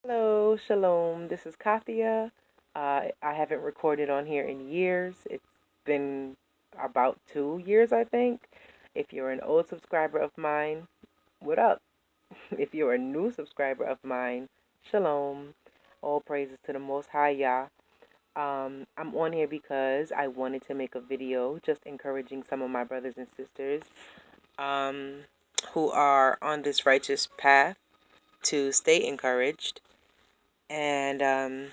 Hello, Shalom. This is Kathia. I haven't recorded on here in years. It's been about 2 years, I think. If you're an old subscriber of mine, what up? If you're a new subscriber of mine, Shalom. All praises to the Most High Yah. I'm on here because I wanted to make a video just encouraging some of my brothers and sisters um, who are on this righteous path to stay encouraged. And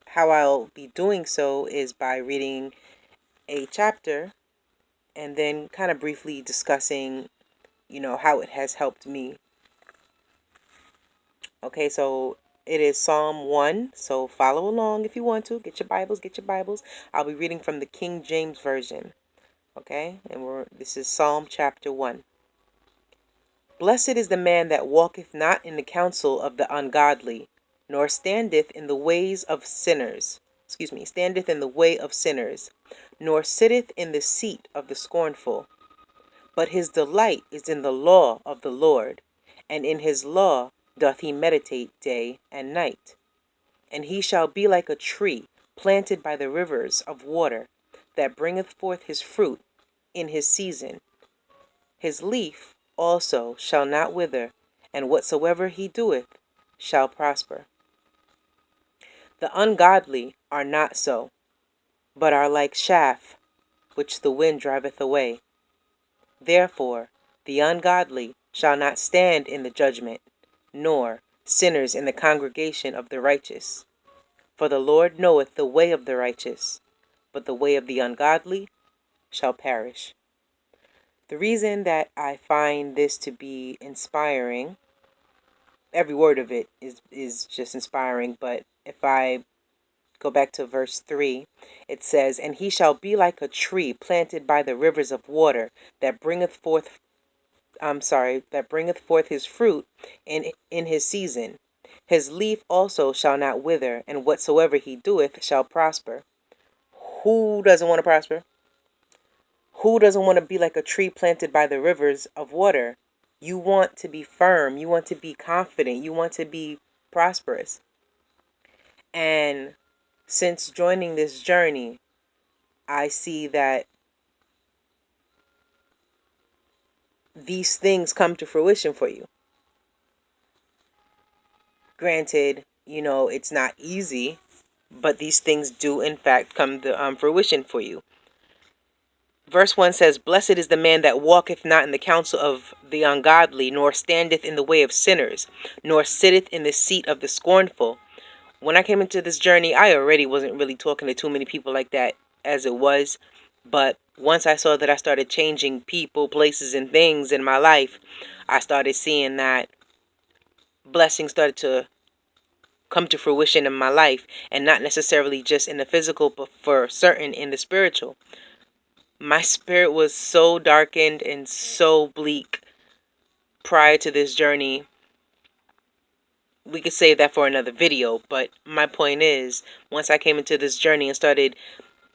how I'll be doing so is by reading a chapter and then kind of briefly discussing, how it has helped me. Okay, so it is Psalm 1, so follow along if you want to. Get your Bibles, get your Bibles. I'll be reading from the King James Version. Okay, and this is Psalm chapter 1. Blessed is the man that walketh not in the counsel of the ungodly, nor standeth in the ways of sinners. Standeth in the way of sinners, nor sitteth in the seat of the scornful. But his delight is in the law of the Lord, and in his law doth he meditate day and night. And he shall be like a tree planted by the rivers of water, that bringeth forth his fruit in his season. His leaf also shall not wither, and whatsoever he doeth shall prosper. The ungodly are not so, but are like chaff, which the wind driveth away. Therefore the ungodly shall not stand in the judgment, nor sinners in the congregation of the righteous. For the Lord knoweth the way of the righteous, but the way of the ungodly shall perish. The reason that I find this to be inspiring, every word of it is just inspiring, but if I go back to verse 3, it says, And he shall be like a tree planted by the rivers of water, that bringeth forth his fruit in his season. His leaf also shall not wither, and whatsoever he doeth shall prosper. Who doesn't want to prosper? Who doesn't want to be like a tree planted by the rivers of water? You want to be firm. You want to be confident. You want to be prosperous. And since joining this journey, I see that these things come to fruition for you. Granted, it's not easy, but these things do in fact come to fruition for you. Verse 1 says, Blessed is the man that walketh not in the counsel of the ungodly, nor standeth in the way of sinners, nor sitteth in the seat of the scornful. When I came into this journey, I already wasn't really talking to too many people like that as it was. But once I saw that I started changing people, places, and things in my life, I started seeing that blessings started to come to fruition in my life, and not necessarily just in the physical, but for certain in the spiritual. My spirit was so darkened and so bleak prior to this journey. We could save that for another video, but my point is, once I came into this journey and started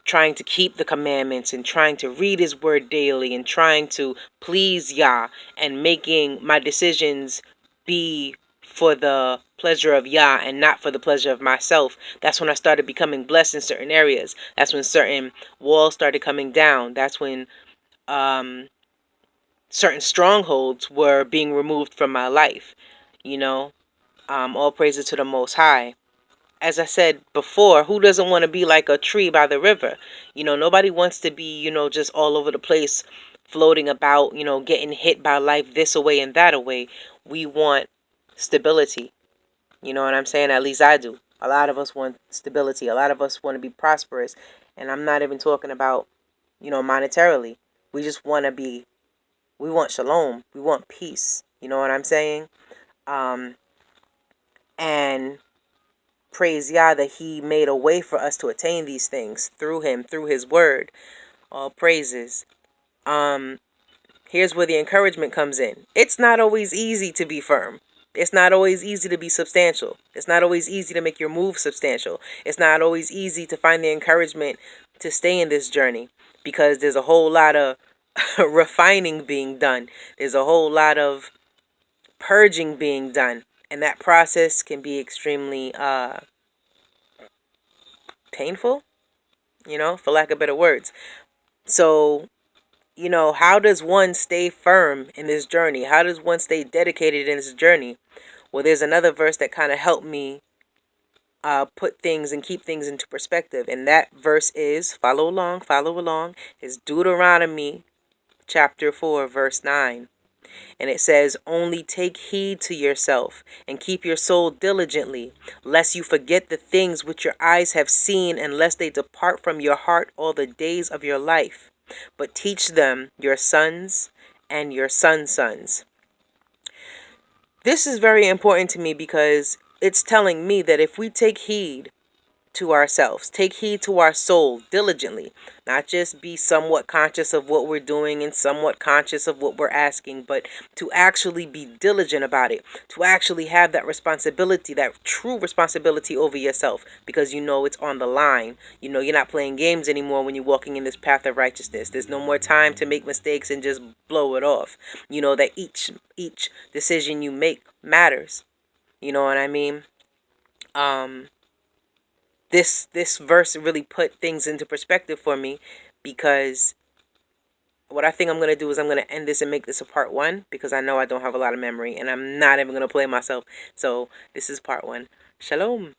trying to keep the commandments and trying to read his word daily and trying to please Yah and making my decisions be for the pleasure of Yah and not for the pleasure of myself, that's when I started becoming blessed in certain areas. That's when certain walls started coming down. That's when certain strongholds were being removed from my life. All praises to the Most High. As I said before, who doesn't want to be like a tree by the river? Nobody wants to be, just all over the place, floating about, getting hit by life this away and that away. We want stability. You know what I'm saying? At least I do. A lot of us want stability. A lot of us want to be prosperous. And I'm not even talking about, monetarily. We just want to we want shalom. We want peace. You know what I'm saying? And praise Yah that he made a way for us to attain these things through him, through his word. All praises. Here's where the encouragement comes in. It's not always easy to be firm. It's not always easy to be substantial. It's not always easy to make your move substantial. It's not always easy to find the encouragement to stay in this journey, because there's a whole lot of refining being done. There's a whole lot of purging being done. And that process can be extremely painful, for lack of better words. So, how does one stay firm in this journey? How does one stay dedicated in this journey? Well, there's another verse that kind of helped me put things and keep things into perspective. And that verse is, follow along, is Deuteronomy chapter 4, verse 9. And it says, "Only take heed to yourself and keep your soul diligently, lest you forget the things which your eyes have seen, and lest they depart from your heart all the days of your life. But teach them your sons and your sons' sons." This is very important to me because it's telling me that if we take heed to ourselves, take heed to our soul diligently, not just be somewhat conscious of what we're doing and somewhat conscious of what we're asking, but to actually be diligent about it, to actually have that responsibility, that true responsibility over yourself, because it's on the line. You're not playing games anymore when you're walking in this path of righteousness. There's no more time to make mistakes and just blow it off. That each decision you make matters. You know what I mean? This verse really put things into perspective for me, because what I think I'm going to do is I'm going to end this and make this a part 1, because I know I don't have a lot of memory and I'm not even going to play myself. So this is part 1. Shalom.